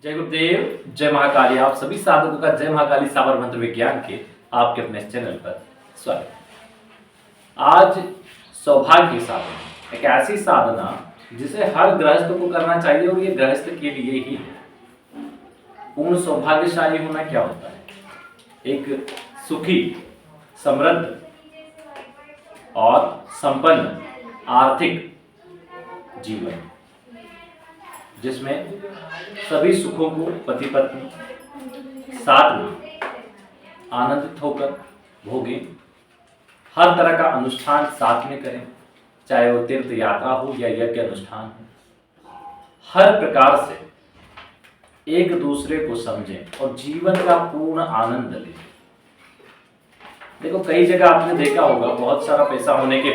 जय गुरुदेव, जय महाकाली। आप सभी साधकों का जय महाकाली साबर मंत्र विज्ञान के आपके अपने चैनल पर स्वागत। आज सौभाग्य साधना, एक ऐसी साधना जिसे हर गृहस्थ को करना चाहिए और ये गृहस्थ के लिए ही है। पूर्ण सौभाग्यशाली होना क्या होता है? एक सुखी, समृद्ध और संपन्न आर्थिक जीवन, जिसमें सभी सुखों को पति पत्नी साथ में आनंदित होकर भोगें, हर तरह का अनुष्ठान साथ में करें, चाहे वो तीर्थ यात्रा हो या यज्ञ अनुष्ठान हो। हर प्रकार से एक दूसरे को समझें और जीवन का पूर्ण आनंद लें। देखो, कई जगह आपने देखा होगा, बहुत सारा पैसा होने के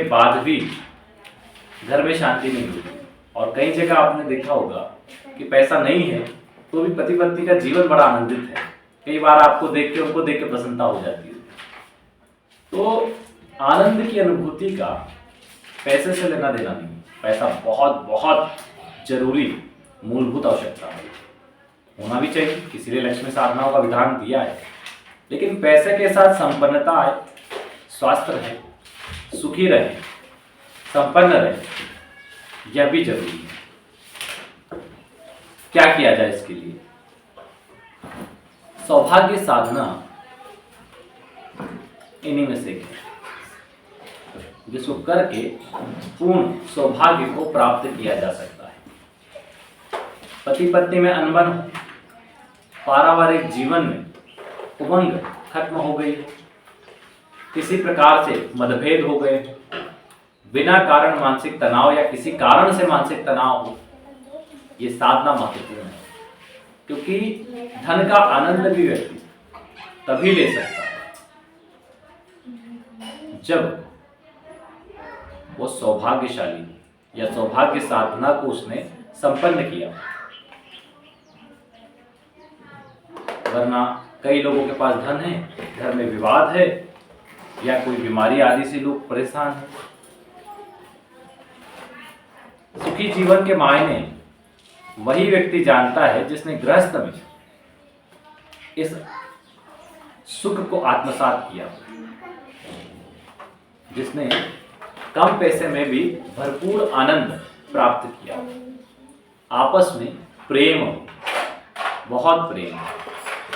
बाद भी, घर में शांति नहीं होती। और कई जगह आपने देखा होगा कि पैसा नहीं है तो भी पति पत्नी का जीवन बड़ा आनंदित है। कई बार आपको देख के, उनको देख के प्रसन्नता हो जाती है। तो आनंद की अनुभूति का पैसे से लेना देना नहीं। पैसा बहुत बहुत जरूरी मूलभूत आवश्यकता है, होना भी चाहिए, इसीलिए लक्ष्मी साधनाओं का विधान दिया है। लेकिन पैसे के साथ संपन्नता आए, स्वास्थ्य रहे, सुखी रहे, संपन्न रहे, यह भी जरूरी है। क्या किया जाए इसके लिए? सौभाग्य साधना इन्हीं में से एक है, जिसको करके पूर्ण सौभाग्य को प्राप्त किया जा सकता है। पति पत्नी में अनबन हो, पारिवारिक जीवन में उमंग खत्म हो गई हो, किसी प्रकार से मतभेद हो गए, बिना कारण मानसिक तनाव या किसी कारण से मानसिक तनाव हो, ये साधना महत्वपूर्ण है। क्योंकि धन का आनंद भी व्यक्ति तभी ले सकता है जब वो सौभाग्यशाली या सौभाग्य साधना को उसने संपन्न किया। वरना कई लोगों के पास धन है, घर में विवाद है या कोई बीमारी आदि से लोग परेशान हैं। सुखी जीवन के मायने वही व्यक्ति जानता है जिसने गृहस्थ में इस सुख को आत्मसात किया, जिसने कम पैसे में भी भरपूर आनंद प्राप्त किया। आपस में प्रेम, बहुत प्रेम,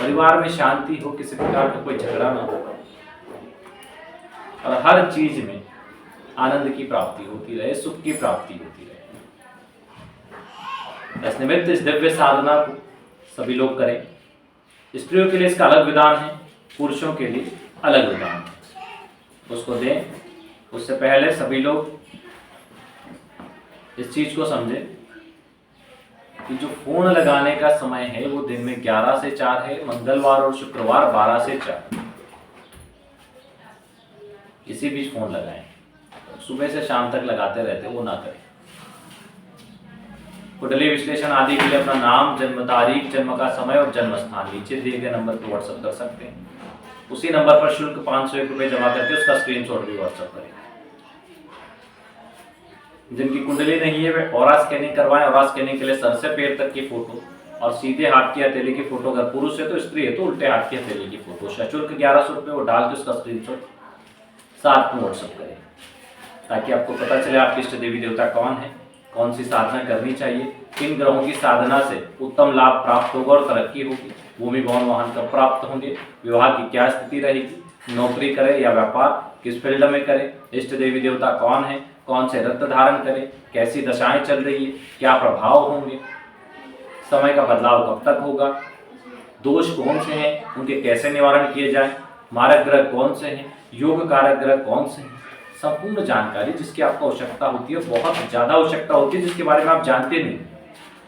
परिवार में शांति हो, किसी प्रकार का कोई झगड़ा ना हो और हर चीज में आनंद की प्राप्ति होती रहे, सुख की प्राप्ति होती रहे। इस निमित्त इस दिव्य साधना को सभी लोग करें। स्त्रियों के लिए इसका अलग विधान है, पुरुषों के लिए अलग विधान है, उसको दें। उससे पहले सभी लोग इस चीज को समझें कि जो फोन लगाने का समय है वो दिन में 11 से 4 है, मंगलवार और शुक्रवार 12 से 4। इसी बीच फोन लगाएं, सुबह से शाम तक लगाते रहते, वो ना करें। कुंडली विश्लेषण आदि के लिए अपना नाम, जन्म तारीख, जन्म का समय और जन्म स्थान नीचे दिए गए नंबर पर व्हाट्सएप कर सकते हैं। उसी नंबर पर शुल्क 501 रुपये जमा करके उसका स्क्रीनशॉट भी व्हाट्सएप करें। जिनकी कुंडली नहीं है वे ऑरा स्कैनिंग करवाएं। ऑरा स्कैनिंग के लिए सर से पैर तक की फोटो और सीधे हाथ की हथेली की फोटो, अगर पुरुष है तो, स्त्री है तो उल्टे हाथ की हथेली की फोटो, सशुल्क 1100 रुपये वो डाल के उसका स्क्रीनशॉट साथ में व्हाट्सएप करें, ताकि आपको पता चले आपके इष्ट देवी देवता कौन है, कौन सी साधना करनी चाहिए, किन ग्रहों की साधना से उत्तम लाभ प्राप्त होगा और तरक्की होगी, भूमि भवन वाहन कब प्राप्त होंगे, विवाह की क्या स्थिति रहेगी, नौकरी करें या व्यापार किस फील्ड में करें, इष्ट देवी देवता कौन है, कौन से रत्न धारण करें, कैसी दशाएं चल रही है, क्या प्रभाव होंगे, समय का बदलाव कब तक होगा, दोष कौन से हैं, उनके कैसे निवारण किए जाएं, मारक ग्रह कौन से हैं, योग कारक ग्रह कौन से हैं, संपूर्ण जानकारी जिसकी आपको आवश्यकता होती है, बहुत ज्यादा आवश्यकता होती है, जिसके बारे में आप जानते नहीं।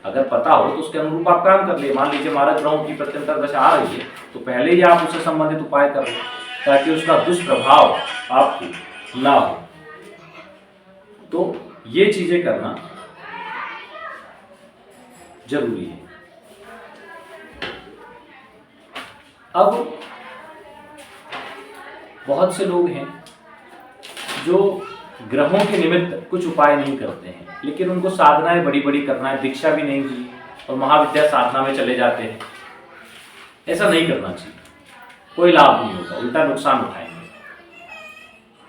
अगर पता हो तो उसके अनुरूप आप काम कर लिए। मान लीजिए मारक ग्रहों की प्रत्यंतर दशा आ रही है तो पहले ही आप उससे संबंधित उपाय कर लें, ताकि उसका दुष्प्रभाव आपको ना हो। तो ये चीजें करना जरूरी है। अब बहुत से लोग हैं जो ग्रहों के निमित्त कुछ उपाय नहीं करते हैं, लेकिन उनको साधनाएं बड़ी बड़ी करना है, दीक्षा भी नहीं हुई और महाविद्या साधना में चले जाते हैं। ऐसा नहीं करना चाहिए, कोई लाभ नहीं होगा, उल्टा नुकसान उठाएंगे।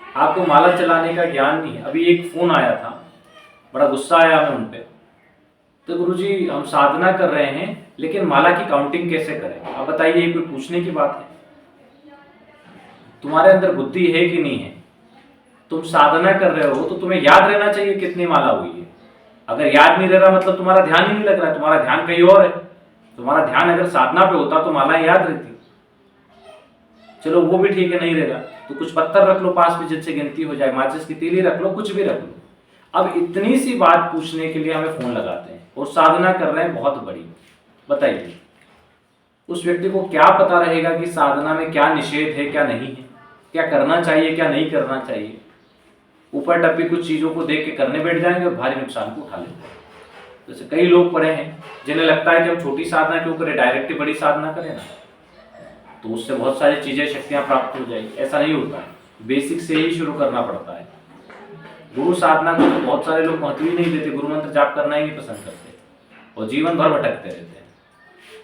आपको माला चलाने का ज्ञान नहीं है। अभी एक फोन आया था, बड़ा गुस्सा आया हमें उन पे। तो गुरुजी हम साधना कर रहे हैं लेकिन माला की काउंटिंग कैसे करें? अब बताइए, ये कोई पूछने की बात है? तुम्हारे अंदर बुद्धि है कि नहीं है? तुम साधना कर रहे हो तो तुम्हें याद रहना चाहिए कितनी माला हुई है। अगर याद नहीं रह रहा मतलब तुम्हारा ध्यान ही नहीं लग रहा है, तुम्हारा ध्यान कहीं और है। तुम्हारा ध्यान अगर साधना पे होता तो मालाएं याद रहती। चलो वो भी ठीक है, नहीं रहेगा तो कुछ पत्थर रख लो पास में जिनसे गिनती हो जाए, माचिस की तीली रख लो, कुछ भी रख लो। अब इतनी सी बात पूछने के लिए हमें फोन लगाते हैं और साधना कर रहे हैं बहुत बड़ी। बताइए उस व्यक्ति को क्या पता रहेगा कि साधना में क्या निषेध है क्या नहीं है, क्या करना चाहिए क्या नहीं करना चाहिए। ऊपर टप्पी कुछ चीजों को देख के करने बैठ जाएंगे और भारी नुकसान को उठा लेंगे। जैसे कई लोग पढ़े हैं जिन्हें लगता है कि हम छोटी साधना क्यों करें, डायरेक्ट ही बड़ी साधना करें ना, तो उससे बहुत सारी चीजें शक्तियां प्राप्त हो जाएगी। ऐसा नहीं होता है, बेसिक से ही शुरू करना पड़ता है। गुरु साधना को तो बहुत सारे लोग महत्व ही नहीं देते, गुरु मंत्र जाप करना ही नहीं पसंद करते और जीवन भर भटकते रहते हैं।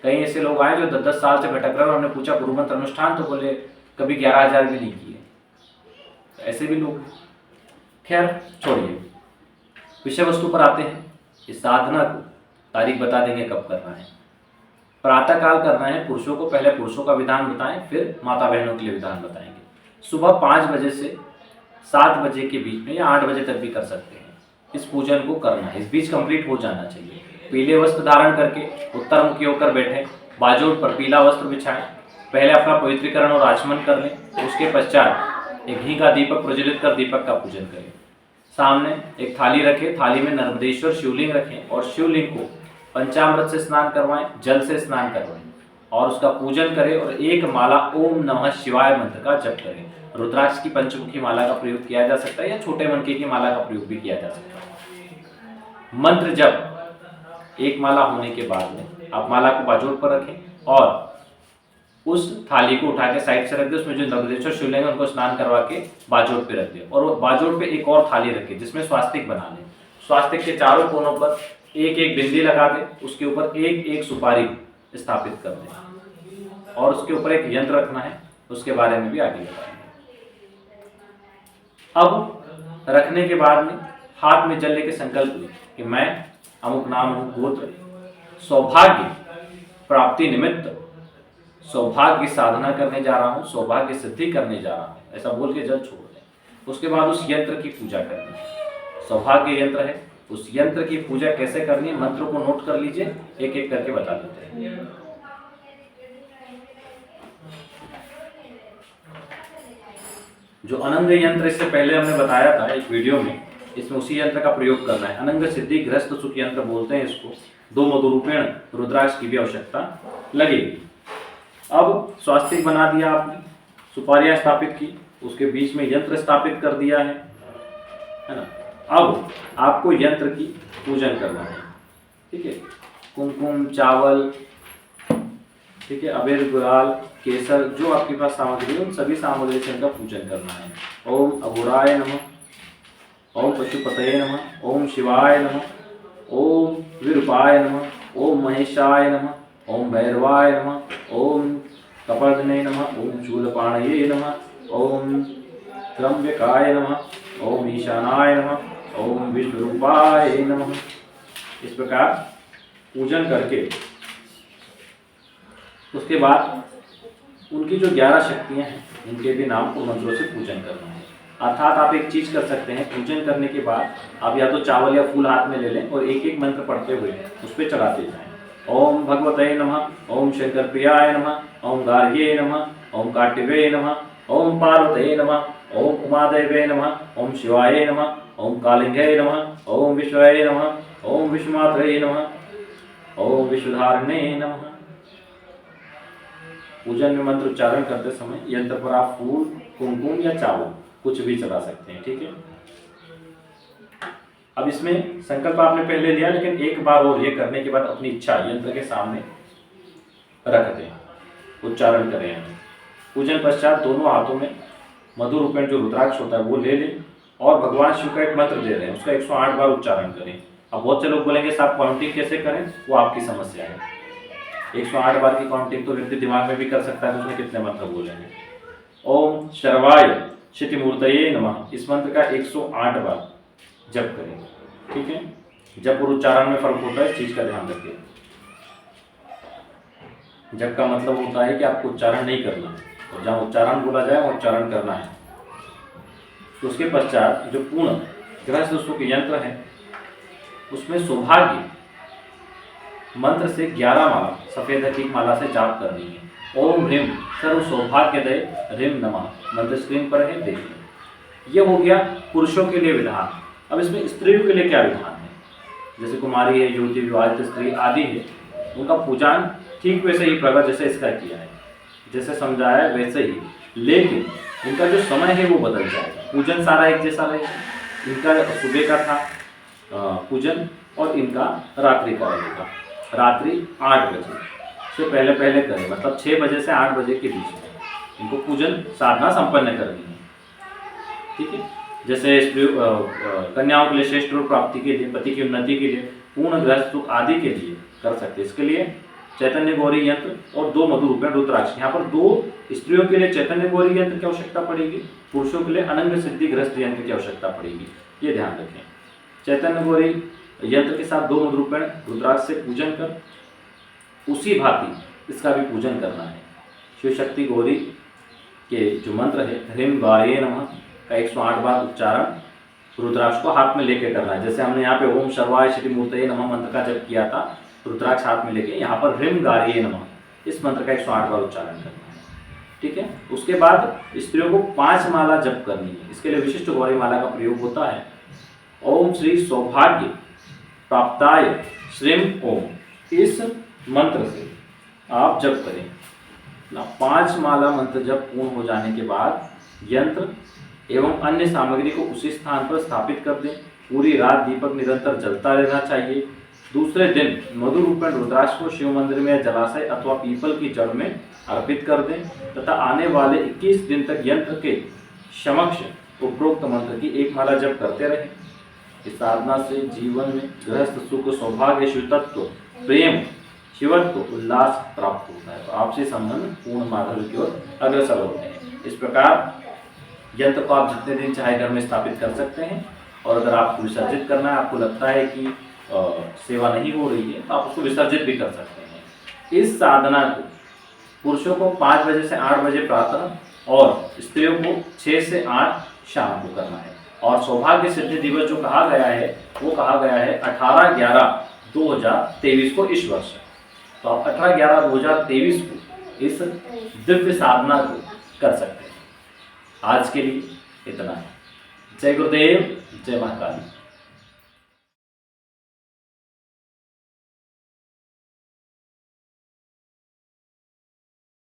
कई ऐसे लोग आए जो 10-10 साल से भटक रहे और हमने पूछा गुरु मंत्र अनुष्ठान, तो बोले कभी 11,000 भी नहीं किए। तो ऐसे भी लोग। खैर छोड़िए, विषय वस्तु पर आते हैं। इस साधना को तारीख बता देंगे कब करना है। प्रातः काल करना है पुरुषों को, पहले पुरुषों का विधान बताएं, फिर माता बहनों के लिए विधान बताएंगे। सुबह 5 बजे से 7 बजे के बीच में या 8 बजे तक भी कर सकते हैं। इस पूजन को करना है, इस बीच कंप्लीट हो जाना चाहिए। पीले वस्त्र धारण करके उत्तर मुखी होकर बैठें, बाजू पर पीला वस्त्र बिछाएं, पहले अपना पवित्रीकरण और आचमन कर लें। उसके पश्चात एक घी का दीपक प्रज्वलित कर दीपक का पूजन करें। सामने एक थाली रखें, थाली में नर्मदेश्वर शिवलिंग रखें और शिवलिंग को पंचामृत से स्नान करवाएं, जल से स्नान करवाएं और उसका पूजन करें और एक माला ओम नमः शिवाय मंत्र का जप करें। रुद्राक्ष की पंचमुखी माला का प्रयोग किया जा सकता है या छोटे मनके की माला का प्रयोग भी किया जा सकता है। मंत्र जप एक माला होने के बाद में आप माला को बाजू पर रखें और उस थाली को उठा के साइड से रख दे, उसमें जो नवदेश्वर शिवलिंग है उनको स्नान करवा के बाजोट पे रख दे और वो बाजोट पे एक और थाली रखे जिसमें स्वास्तिक बना ले। स्वास्तिक के चारों कोनों पर एक एक बिंदी लगा दे, उसके ऊपर एक एक सुपारी स्थापित कर दे और उसके ऊपर एक यंत्र रखना है, उसके बारे में भी आगे बताएंगे। अब रखने के बाद में हाथ में जल लेके संकल्प लें कि मैं अमुक नाम हूँ गोत्र, सौभाग्य प्राप्ति निमित्त सौभाग्य साधना करने जा रहा हूँ, सौभाग्य सिद्धि करने जा रहा हूँ, ऐसा बोल के जल छोड़ दें। उसके बाद उस यंत्र की पूजा करनी है। सौभाग्य यंत्र है, उस यंत्र की पूजा कैसे करनी है मंत्र को नोट कर लीजिए, एक एक करके बता देते हैं। जो अनंग यंत्र इससे पहले हमने बताया था एक वीडियो में, इसमें उसी यंत्र का प्रयोग करना है। अनंग सिद्धि गृहस्थ सुख यंत्र बोलते हैं इसको। 2 मधुरूपेण रुद्राक्ष की भी आवश्यकता लगेगी। अब स्वास्तिक बना दिया आपने, सुपारियां स्थापित की, उसके बीच में यंत्र स्थापित कर दिया है ना। अब आपको यंत्र की पूजन करना है, ठीक है। कुमकुम, चावल, ठीक है, अबीर, गुलाल, केसर, जो आपके पास सामग्री है उन सभी सामग्री से इनका पूजन करना है। ओम अघोराय नमः, ओम पशुपतये नमः, ओम शिवाय नमः, ओम विरूपाय नमः, ओम महेशाय नमः, ओम भैरवाय नमः, ओम कपर्दने नमः, ओम शूलपाणये नमः, ओम त्र्यंबकाय नमः, ओम ईशानाय नमः, ओम विश्वरूपाय नमः। इस प्रकार पूजन करके उसके बाद उनकी जो 11 शक्तियां हैं उनके भी नाम को मंत्रों से पूजन करना है। अर्थात आप एक चीज कर सकते हैं, पूजन करने के बाद आप या तो चावल या फूल हाथ में ले लें और एक एक मंत्र पढ़ते हुए उस पर चढ़ाते जाएं। ओम भगवते नमः, ओम शंकर प्रियाय नमः, ओम गार्ग्ये नमः, ओम काट्यवे नमः, ओम पार्वते नमः, ओम उमादेवे नमः, ओम शिवाय नमः, ओम कालिंगे नमः, ओम विश्वाय नमः, ओम विश्वमात्रये नमः, ओम विश्वधारणे नमः। पूजन में मंत्र उच्चारण करते समय यंत्र पर आप फूल, कुमकुम या चावल कुछ भी चढ़ा सकते हैं, ठीक है। अब इसमें संकल्प आपने पहले लिया, लेकिन एक बार और ये करने के बाद अपनी इच्छा यंत्र के सामने रख दें, उच्चारण करें। पूजन पश्चात दोनों हाथों में मधुरूपेण जो रुद्राक्ष होता है वो ले लें और भगवान शिव का एक मंत्र दे रहे हैं, उसका 108 बार उच्चारण करें। अब बहुत से लोग बोलेंगे साहब काउंटिंग कैसे करें, वो आपकी समस्या है। 108 बार की काउंटिंग तो व्यक्ति दिमाग में भी कर सकता है, तो उसमें कितने मंत्र बोलेंगे। ओम शर्वाय क्षितिमूर्तये नमः, इस मंत्र का 108 बार जप करें, ठीक है। जप और उच्चारण में फर्क होता है, इस चीज का ध्यान रखिए। जप का मतलब होता है कि आपको उच्चारण नहीं करना, और जहाँ उच्चारण बोला जाए वहाँ उच्चारण करना है। तो उसके पश्चात जो पूर्ण गृहस्थ सुख यंत्र है, उसमें सौभाग्य मंत्र से 11 माला सफेद हकीक माला से जाप करनी है। ओम ह्रीम सर्व सौभाग्यदय ह्रीम नमः, मंत्र स्क्रीन पर है, देखिए। यह हो गया पुरुषों के लिए विधान। अब इसमें स्त्रियों के लिए क्या विधान है, जैसे कुमारी है, युवती, विवाहित स्त्री आदि है, उनका पूजन ठीक वैसे ही प्रकट जैसे इसका किया है, जैसे समझाया है वैसे ही, लेकिन इनका जो समय है वो बदल जाएगा। पूजन सारा एक जैसा रहेगा, इनका सुबह का था पूजन और इनका रात्रि का रहेगा। रात्रि 8 बजे से पहले पहले करें, मतलब 6 बजे से 8 बजे के बीच में इनको पूजन साधना संपन्न करनी है, ठीक है। जैसे कन्याओं के लिए श्रेष्ठ रूप प्राप्ति के लिए, पति की उन्नति के लिए, पूर्ण गृहस्थ सुख आदि के लिए कर सकते हैं। इसके लिए चैतन्य गौरी यंत्र और 2 मधु रूपेण रुद्राक्ष। यहाँ पर 2 स्त्रियों के लिए चैतन्य गौरी यंत्र की आवश्यकता पड़ेगी, पुरुषों के लिए अनंग सिद्धि गृहस्थ यंत्र की आवश्यकता पड़ेगी, ये ध्यान रखें। चैतन्य गौरी यंत्र के साथ 2 मधु रूपेण रुद्राक्ष से पूजन कर उसी भांति इसका भी पूजन करना है। शिव शक्ति गौरी के जो मंत्र है ह्रीम गाये नमः का 108 बार उच्चारण रुद्राक्ष को हाथ में लेके करना है। जैसे हमने यहाँ पे ओम शर्वाय क्षितिमूर्तये नमः मंत्र का जप किया था, रुद्राक्ष हाथ में लेके, यहाँ पर ह्रीम गाये नमः इस मंत्र का 108 बार उच्चारण करना है, ठीक है। उसके बाद स्त्रियों को 5 माला जप करनी है। इसके लिए विशिष्ट गौरी माला का प्रयोग होता है। ओम श्री सौभाग्य प्राप्ताय श्रीम ओम, इस मंत्र से आप जप करें ना। 5 माला मंत्र जप पूर्ण हो जाने के बाद यंत्र एवं अन्य सामग्री को उसी स्थान पर स्थापित कर दें। पूरी रात दीपक निरंतर जलता रहना चाहिए। दूसरे दिन मधु रूपेण रुद्राक्ष को शिव मंदिर में जलाशय अथवा पीपल की जड़ में अर्पित कर दें तथा आने वाले 21 दिन तक यंत्र के समक्ष उपरोक्त मंत्र की 1 माला जप करते रहें। इस साधना से जीवन में गृहस्थ सुख, सौभाग्य, शिवतत्व, प्रेम, शिवत्व, उल्लास प्राप्त होता है। तो आपसी संबंध पूर्ण माधुर्य की ओर अग्रसर होते हैं। इस प्रकार यंत्र को आप जितने दिन चाहे घर में स्थापित कर सकते हैं, और अगर आपको विसर्जित करना है, आपको लगता है कि सेवा नहीं हो रही है, तो आप उसको विसर्जित भी कर सकते हैं। इस साधना को पुरुषों को 5 बजे से 8 बजे प्रातः और स्त्रियों को 6 से 8 शाम को करना है। और सौभाग्य सिद्धि दिवस जो कहा गया है वो कहा गया है 18/11/2023 को, इस वर्ष। तो आप 18/11/2023 को इस दिव्य साधना को कर सकते हैं। आज के लिए इतना है। जय गुरुदेव, जय महाकाली।